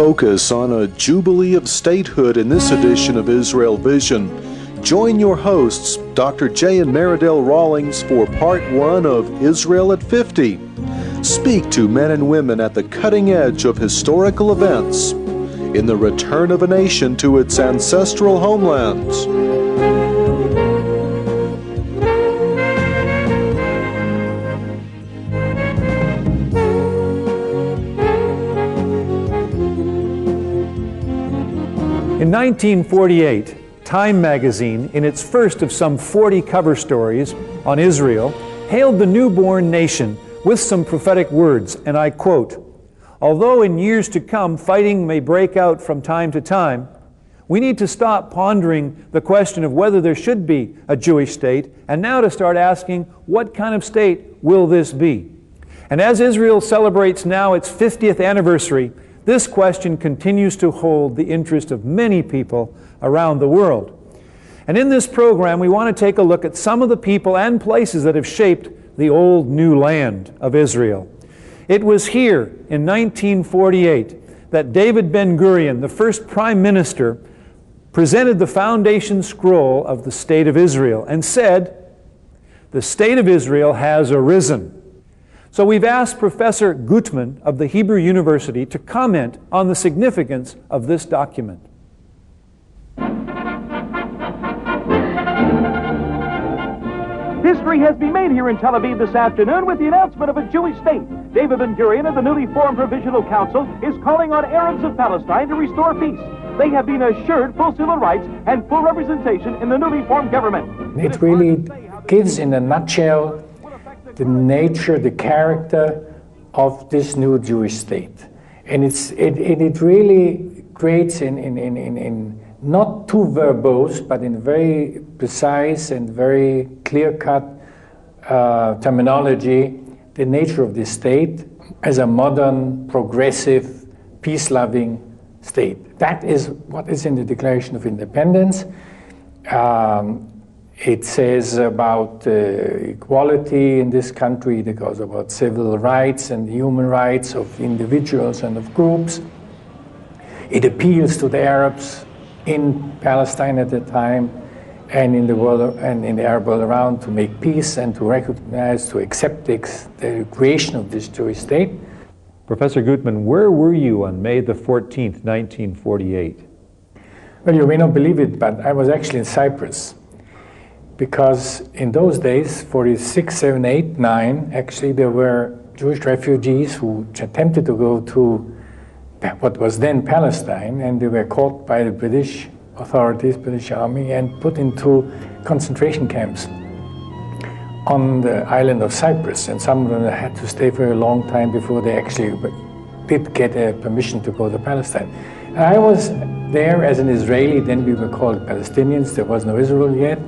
focus on a jubilee of statehood in this edition of Israel Vision. Join your hosts, Dr. Jay and Maridel Rawlings, for part 1 of Israel at 50. Speak to men and women at the cutting edge of historical events in the return of a nation to its ancestral homelands. In 1948, Time magazine, in its first of some 40 cover stories on Israel, hailed the newborn nation with some prophetic words, and I quote, "Although in years to come fighting may break out from time to time, we need to stop pondering the question of whether there should be a Jewish state, and now to start asking, what kind of state will this be?" And as Israel celebrates now its 50th anniversary, this question continues to hold the interest of many people around the world. And in this program, we want to take a look at some of the people and places that have shaped the old new land of Israel. It was here in 1948 that David Ben-Gurion, the first prime minister, presented the foundation scroll of the State of Israel and said, "The State of Israel has arisen." So we've asked Professor Gutman of the Hebrew University to comment on the significance of this document. History has been made here in Tel Aviv this afternoon with the announcement of a Jewish state. David Ben-Gurion of the newly formed Provisional Council is calling on Arabs of Palestine to restore peace. They have been assured full civil rights and full representation in the newly formed government. It really gives, in a nutshell, the nature, the character of this new Jewish state. And it really creates in not too verbose, but in very precise and very clear-cut terminology, the nature of this state as a modern, progressive, peace-loving state. That is what is in the Declaration of Independence. It says about equality in this country. It goes about civil rights and human rights of individuals and of groups. It appeals to the Arabs in Palestine at the time and in the world and in the Arab world around to make peace and to recognize, to accept the creation of this Jewish state. Professor Gutman, where were you on May the 14th, 1948? Well, you may not believe it, but I was actually in Cyprus. Because in those days, 46, 7, 8, 9, actually there were Jewish refugees who attempted to go to what was then Palestine, and they were caught by the British authorities, British Army, and put into concentration camps on the island of Cyprus. And some of them had to stay for a long time before they actually did get a permission to go to Palestine. And I was there as an Israeli, then we were called Palestinians, there was no Israel yet.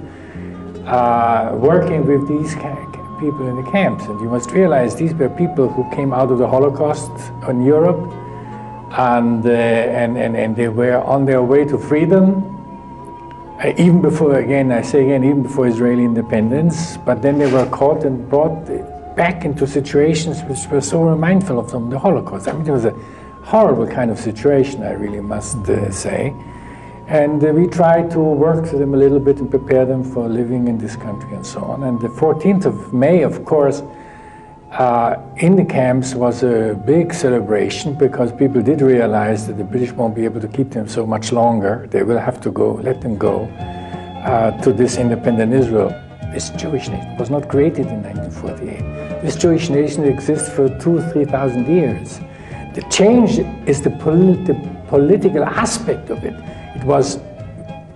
Working with these people in the camps. And you must realize these were people who came out of the Holocaust in Europe, and they were on their way to freedom, even before, again, I say again, even before Israeli independence, but then they were caught and brought back into situations which were so mindful of them, the Holocaust. I mean, it was a horrible kind of situation, I really must say. And we tried to work with them a little bit and prepare them for living in this country and so on. And the 14th of May, of course, in the camps was a big celebration because people did realize that the British won't be able to keep them so much longer. They will have to go, let them go to this independent Israel. This Jewish nation was not created in 1948. This Jewish nation exists for 2,000 or 3,000 years. The change is the political aspect of it. It was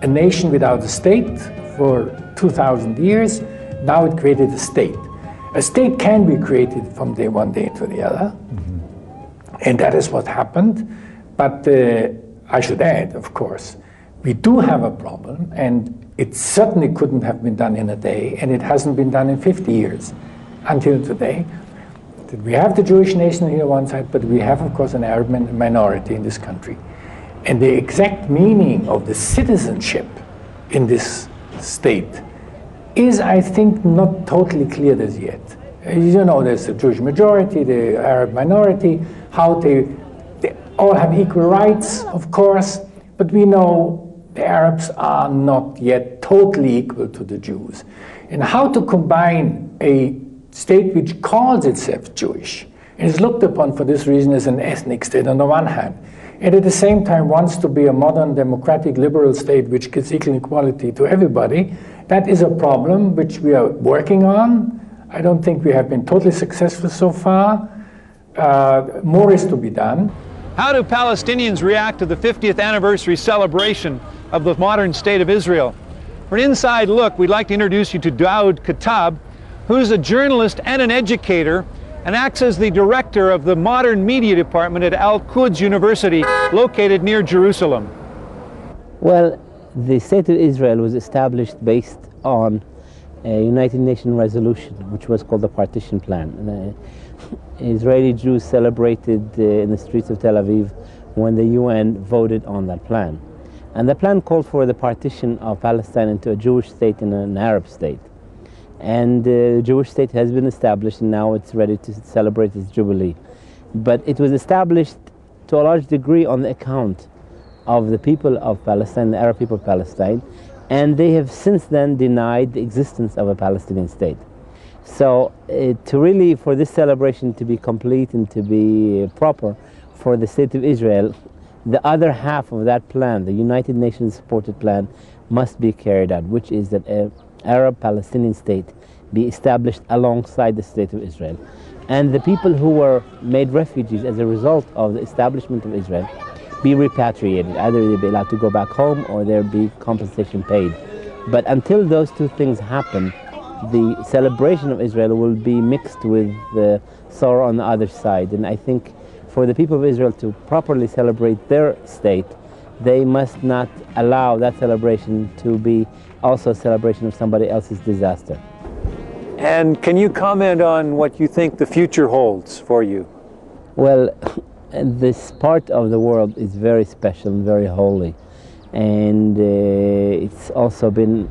a nation without a state for 2,000 years. Now it created a state. A state can be created from one day to the other. And that is what happened. But I should add, of course, we do have a problem, and it certainly couldn't have been done in a day, and it hasn't been done in 50 years until today. We have the Jewish nation here on one side, but we have, of course, an Arab minority in this country. And the exact meaning of the citizenship in this state is, I think, not totally clear as yet. You know, there's the Jewish majority, the Arab minority, how they all have equal rights, of course, but we know the Arabs are not yet totally equal to the Jews. And how to combine a state which calls itself Jewish and is looked upon for this reason as an ethnic state on the one hand, and at the same time wants to be a modern, democratic, liberal state which gives equal equality to everybody, that is a problem which we are working on. I don't think we have been totally successful so far. More is to be done. How do Palestinians react to the 50th anniversary celebration of the modern state of Israel? For an inside look, we'd like to introduce you to Daoud Khattab, who's a journalist and an educator and acts as the director of the modern media department at Al-Quds University, located near Jerusalem. Well, the State of Israel was established based on a United Nations resolution, which was called the Partition Plan. Israeli Jews celebrated in the streets of Tel Aviv when the UN voted on that plan. And the plan called for the partition of Palestine into a Jewish state and an Arab state. And the Jewish state has been established, and now it's ready to celebrate its Jubilee. But it was established to a large degree on the account of the people of Palestine, the Arab people of Palestine, and they have since then denied the existence of a Palestinian state. So for this celebration to be complete and to be proper for the State of Israel, the other half of that plan, the United Nations supported plan, must be carried out, which is that an Arab-Palestinian state be established alongside the State of Israel. And the people who were made refugees as a result of the establishment of Israel be repatriated. Either they be allowed to go back home or there be compensation paid. But until those two things happen, the celebration of Israel will be mixed with the sorrow on the other side. And I think for the people of Israel to properly celebrate their state, they must not allow that celebration to be also a celebration of somebody else's disaster. And can you comment on what you think the future holds for you? Well, this part of the world is very special and very holy. And it's also been,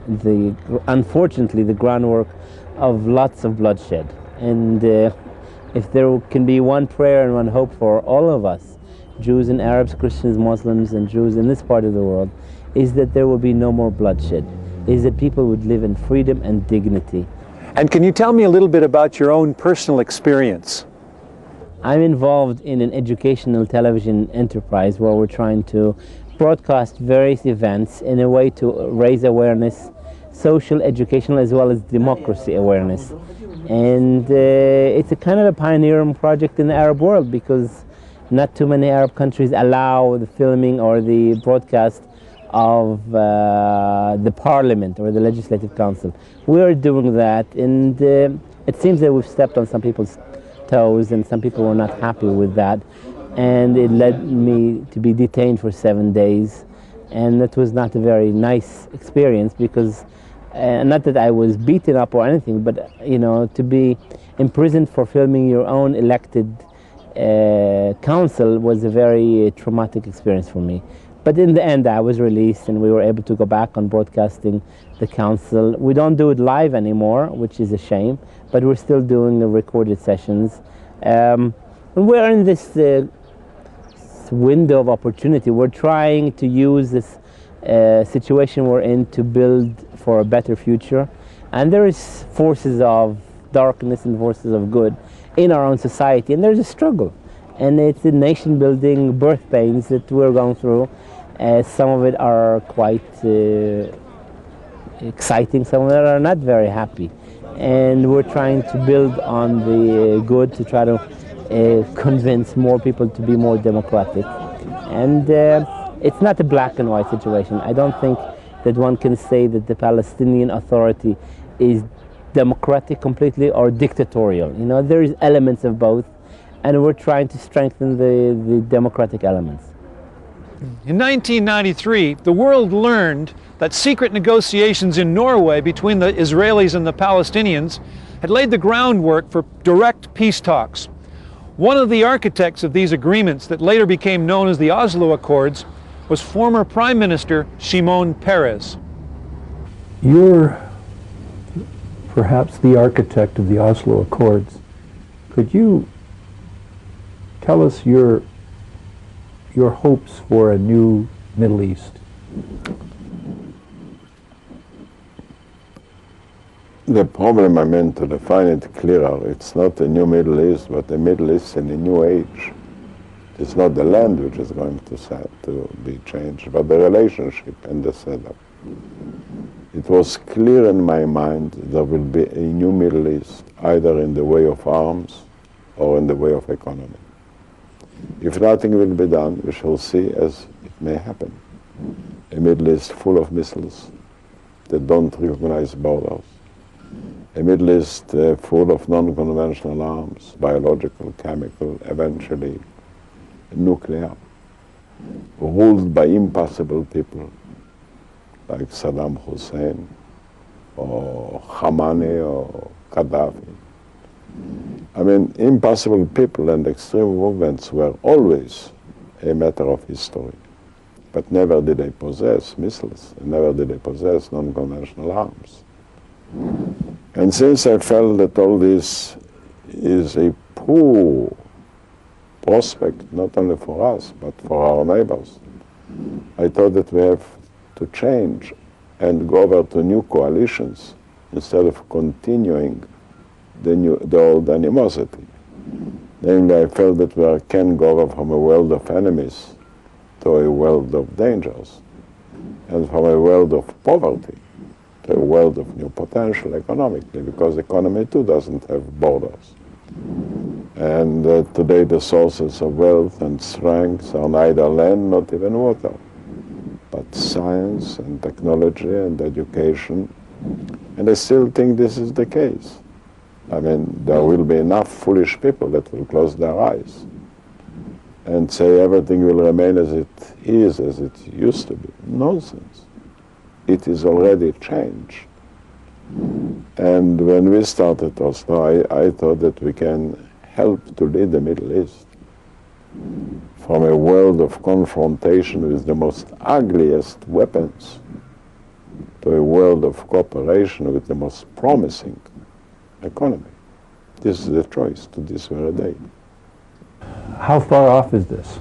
unfortunately, the groundwork of lots of bloodshed. And if there can be one prayer and one hope for all of us, Jews and Arabs, Christians, Muslims, and Jews in this part of the world, is that there will be no more bloodshed, is that people would live in freedom and dignity. And can you tell me a little bit about your own personal experience? I'm involved in an educational television enterprise where we're trying to broadcast various events in a way to raise awareness, social, educational, as well as democracy awareness. And it's a kind of a pioneering project in the Arab world because not too many Arab countries allow the filming or the broadcast of the parliament or the legislative council. We're doing that, and it seems that we've stepped on some people's toes, and some people were not happy with that. And it led me to be detained for 7 days, and that was not a very nice experience because not that I was beaten up or anything, but you know, to be imprisoned for filming your own elected council was a very traumatic experience for me. But in the end I was released and we were able to go back on broadcasting the council. We don't do it live anymore, which is a shame, but we're still doing the recorded sessions. And we're in this window of opportunity. We're trying to use this situation we're in to build for a better future. And there is forces of darkness and forces of good in our own society, and there's a struggle. And it's a nation-building birth pains that we're going through. Some of it are quite exciting, some of it are not very happy. And we're trying to build on the good to try to convince more people to be more democratic. And it's not a black and white situation. I don't think that one can say that the Palestinian Authority is democratic completely or dictatorial. You know, there is elements of both, and we're trying to strengthen the democratic elements. In 1993, the world learned that secret negotiations in Norway between the Israelis and the Palestinians had laid the groundwork for direct peace talks. One of the architects of these agreements that later became known as the Oslo Accords was former Prime Minister Shimon Peres. You're perhaps the architect of the Oslo Accords. Could you tell us your your hopes for a new Middle East? The problem, I mean, to define it clearer, it's not a new Middle East, but a Middle East in a new age. It's not the land which is going to be changed, but the relationship and the setup. It was clear in my mind there will be a new Middle East, either in the way of arms or in the way of economy. If nothing will be done, we shall see as it may happen. A Middle East full of missiles that don't recognize borders. A Middle East full of non-conventional arms, biological, chemical, eventually nuclear, ruled by impossible people like Saddam Hussein or Khamenei or Gaddafi. I mean, impossible people and extreme movements were always a matter of history, but never did they possess missiles, and never did they possess non-conventional arms. And since I felt that all this is a poor prospect, not only for us, but for our neighbors, I thought that we have to change and go over to new coalitions instead of continuing the old animosity. Namely, I felt that we can go over from a world of enemies to a world of dangers, and from a world of poverty to a world of new potential economically, because economy too doesn't have borders. And today the sources of wealth and strength are neither land, not even water, but science and technology and education. And I still think this is the case. I mean, there will be enough foolish people that will close their eyes and say everything will remain as it is, as it used to be. Nonsense. It is already changed. And when we started Oslo, I thought that we can help to lead the Middle East from a world of confrontation with the most ugliest weapons to a world of cooperation with the most promising economy. This is the choice to this very day. How far off is this?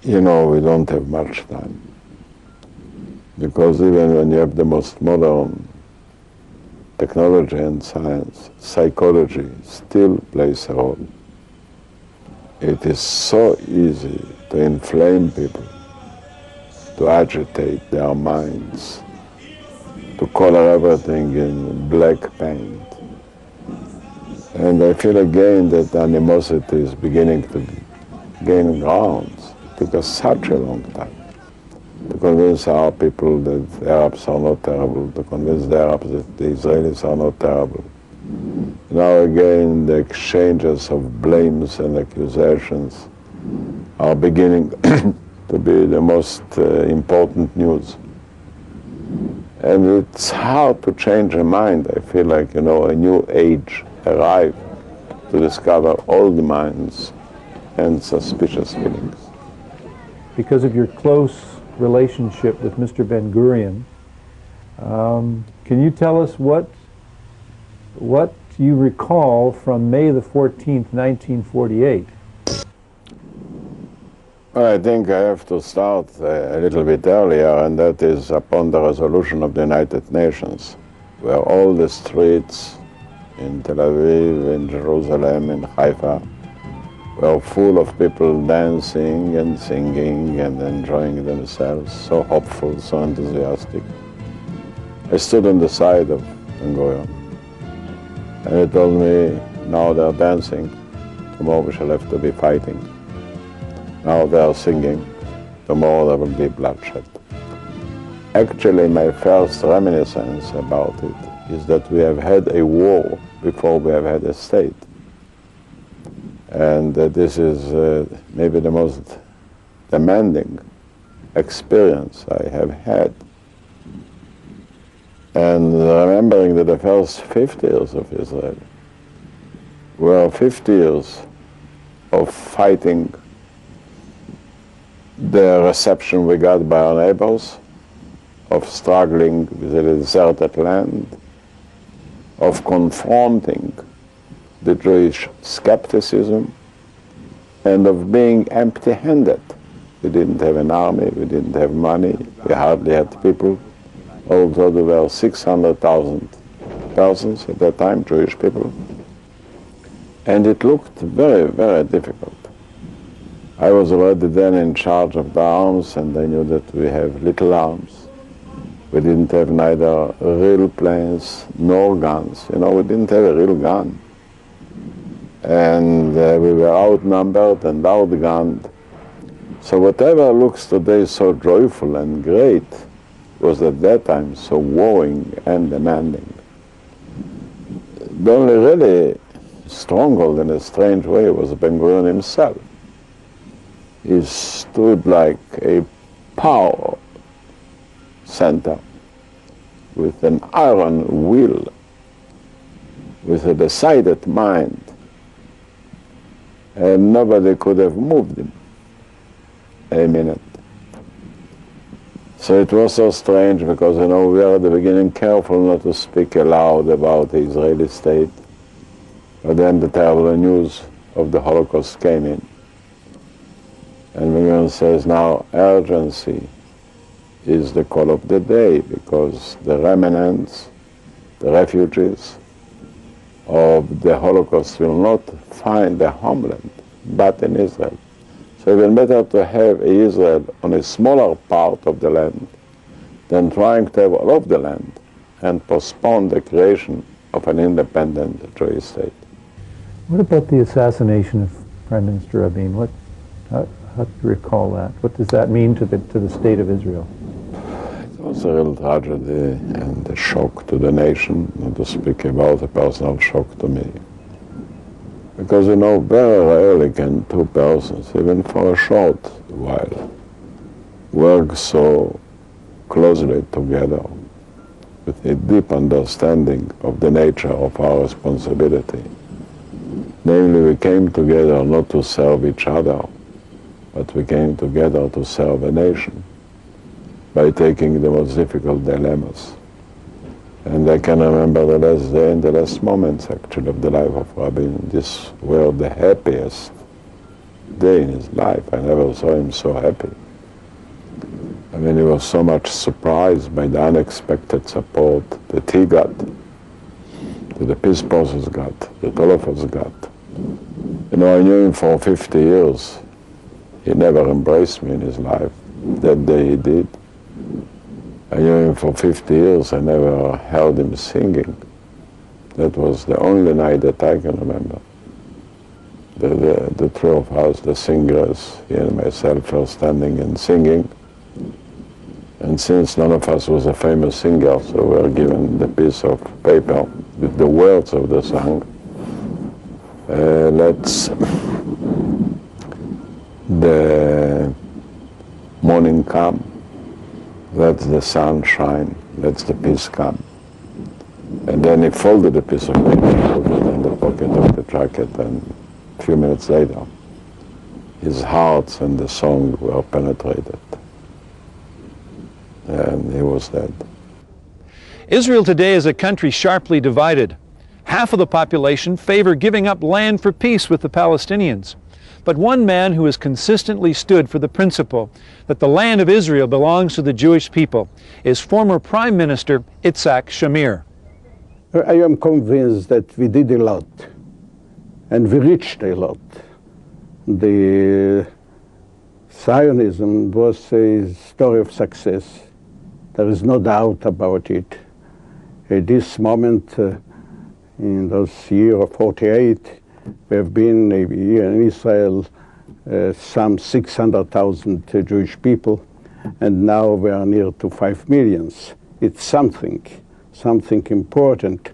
You know, we don't have much time, because even when you have the most modern technology and science, psychology still plays a role. It is so easy to inflame people, to agitate their minds, to color everything in black paint. And I feel again that animosity is beginning to gain grounds. It took us such a long time to convince our people that the Arabs are not terrible, to convince the Arabs that the Israelis are not terrible. Now again, the exchanges of blames and accusations are beginning to be the most important news. And it's hard to change a mind. I feel like, you know, a new age arrived to discover old minds and suspicious feelings. Because of your close relationship with Mr. Ben-Gurion, can you tell us what you recall from May the 14th, 1948? Well, I think I have to start a little bit earlier, and that is upon the resolution of the United Nations, where all the streets in Tel Aviv, in Jerusalem, in Haifa, were full of people dancing and singing and enjoying themselves, so hopeful, so enthusiastic. I stood on the side of Ben-Gurion, and he told me, now they're dancing, tomorrow we shall have to be fighting. Now they are singing, tomorrow there will be bloodshed. Actually, my first reminiscence about it is that we have had a war before we have had a state. And this is maybe the most demanding experience I have had. And remembering that the first 50 years of Israel were 50 years of fighting the reception we got by our neighbors, of struggling with the deserted land, of confronting the Jewish skepticism and of being empty-handed. We didn't have an army, we didn't have money, we hardly had people, although there were 600,000 persons at that time, Jewish people. And it looked very, very difficult. I was already then in charge of the arms, and I knew that we have little arms. We didn't have neither real planes nor guns. You know, we didn't have a real gun. And we were outnumbered and outgunned. So whatever looks today so joyful and great was at that time so warring and demanding. The only really stronghold in a strange way was Ben-Gurion himself. He stood like a power center with an iron will, with a decided mind, and nobody could have moved him a minute. So it was so strange because, you know, we were at the beginning careful not to speak aloud about the Israeli state. But then the terrible news of the Holocaust came in. And Ben-Gurion says, now urgency is the call of the day, because the remnants, the refugees of the Holocaust will not find a homeland but in Israel. So even better to have Israel on a smaller part of the land than trying to have all of the land and postpone the creation of an independent Jewish state. What about the assassination of Prime Minister Rabin? How do you recall that? What does that mean to the state of Israel? It was a real tragedy and a shock to the nation, not to speak about a personal shock to me. Because, you know, very rarely can two persons, even for a short while, work so closely together with a deep understanding of the nature of our responsibility. Namely, we came together not to serve each other, but we came together to serve a nation by taking the most difficult dilemmas. And I can remember the last day and the last moments, actually, of the life of Rabin. These were the happiest day in his life. I never saw him so happy. I mean, he was so much surprised by the unexpected support that he got, that the peace process got, that all of us got. You know, I knew him for 50 years. He never embraced me in his life. That day he did. I knew him for 50 years. I never heard him singing. That was the only night that I can remember. The three of us, the singers, he and myself, were standing and singing. And since none of us was a famous singer, so we were given the piece of paper with the words of the song. Let's the morning come, let the sun shine, let the peace come. And then he folded a piece of paper, put it in the pocket of the jacket, and a few minutes later, his heart and the song were penetrated. And he was dead. Israel today is a country sharply divided. Half of the population favor giving up land for peace with the Palestinians. But one man who has consistently stood for the principle that the land of Israel belongs to the Jewish people is former Prime Minister Itzhak Shamir. I am convinced that we did a lot, and we reached a lot. The Zionism was a story of success. There is no doubt about it. At this moment, in those year of 48, we have been here in Israel some 600,000 Jewish people, and now we are near to 5 million. It's something important.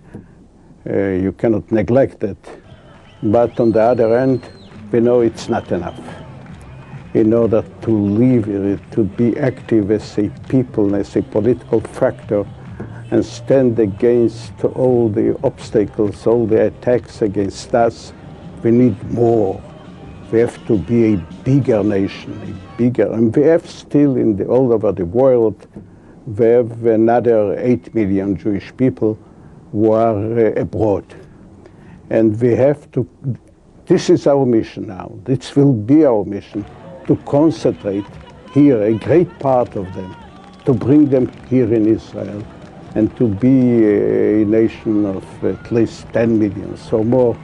You cannot neglect it. But on the other hand, we know it's not enough. In order to live, to be active as a people, as a political factor, and stand against all the obstacles, all the attacks against us, we need more. We have to be a bigger nation, and we have still all over the world, we have another 8 million Jewish people who are abroad. And we have to, this is our mission now. This will be our mission, to concentrate here a great part of them, to bring them here in Israel, and to be a nation of at least 10 million, so more.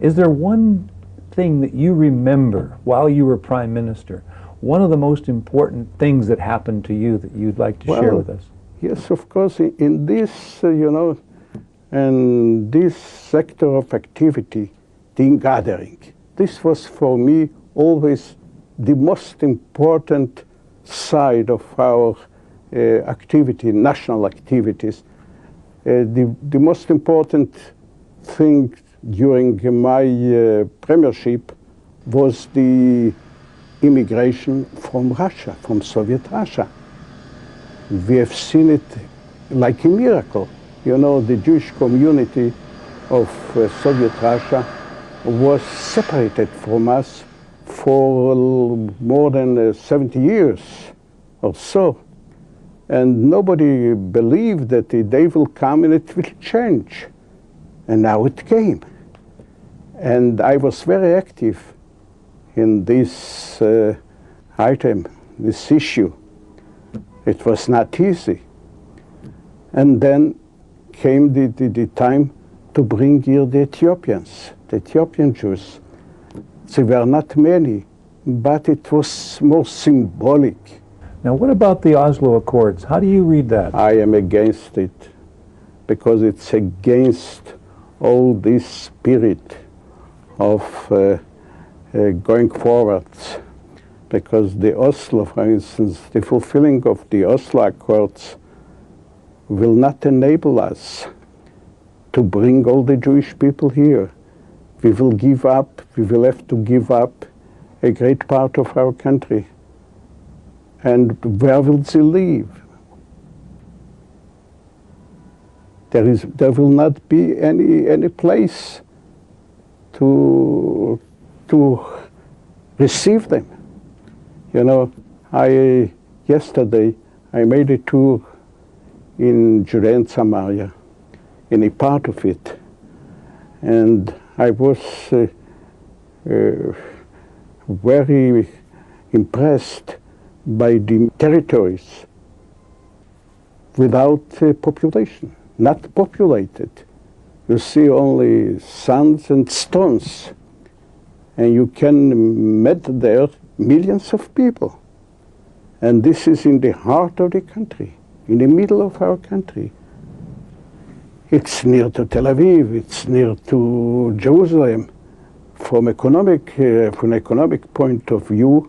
Is there one thing that you remember while you were Prime Minister, one of the most important things that happened to you that you'd like to share with us? Yes, of course. In this, and this sector of activity, the ingathering, this was for me always the most important side of our activity, national activities. The most important thing during my premiership was the immigration from Russia, from Soviet Russia. We have seen it like a miracle. You know, the Jewish community of Soviet Russia was separated from us for more than 70 years or so. And nobody believed that the day will come and it will change. And now it came. And I was very active in this item, this issue. It was not easy. And then came the time to bring here the Ethiopians, the Ethiopian Jews. There were not many, but it was more symbolic. Now, what about the Oslo Accords? How do you read that? I am against it, because it's against all this spirit of going forwards. Because the Oslo, for instance, the fulfilling of the Oslo Accords will not enable us to bring all the Jewish people here. We will give up, we will have to give up a great part of our country. And where will they live? There will not be any place to receive them. You know, yesterday I made a tour in Judea and Samaria, in a part of it, and I was very impressed by the territories without population, not populated. You see only sands and stones, and you can meet there millions of people. And this is in the heart of the country, in the middle of our country. It's near to Tel Aviv, it's near to Jerusalem. From an economic point of view,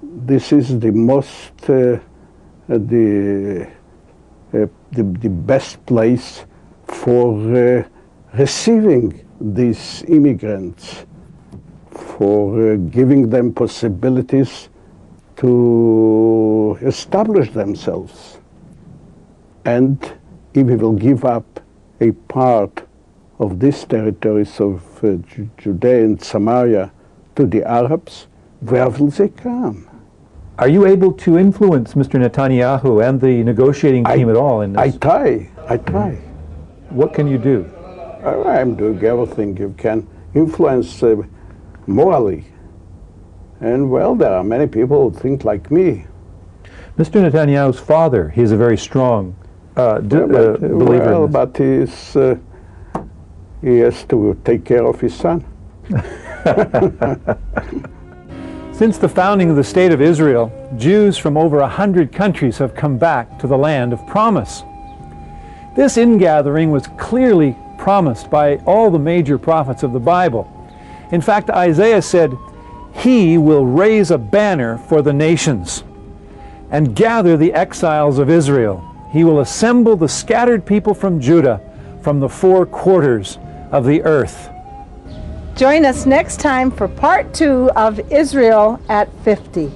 this is the most, the best place for receiving these immigrants, for giving them possibilities to establish themselves. And if we will give up a part of these territories of Judea and Samaria to the Arabs, where will they come? Are you able to influence Mr. Netanyahu and the negotiating team at all in this? I try. What can you do? I'm doing everything you can. Influence morally. And well, there are many people who think like me. Mr. Netanyahu's father, he's a very strong believer in this. But he has to take care of his son. Since the founding of the State of Israel, Jews from over 100 countries have come back to the land of promise. This ingathering was clearly promised by all the major prophets of the Bible. In fact, Isaiah said, "He will raise a banner for the nations and gather the exiles of Israel. He will assemble the scattered people from Judah, from the four quarters of the earth." Join us next time for part 2 of Israel at 50.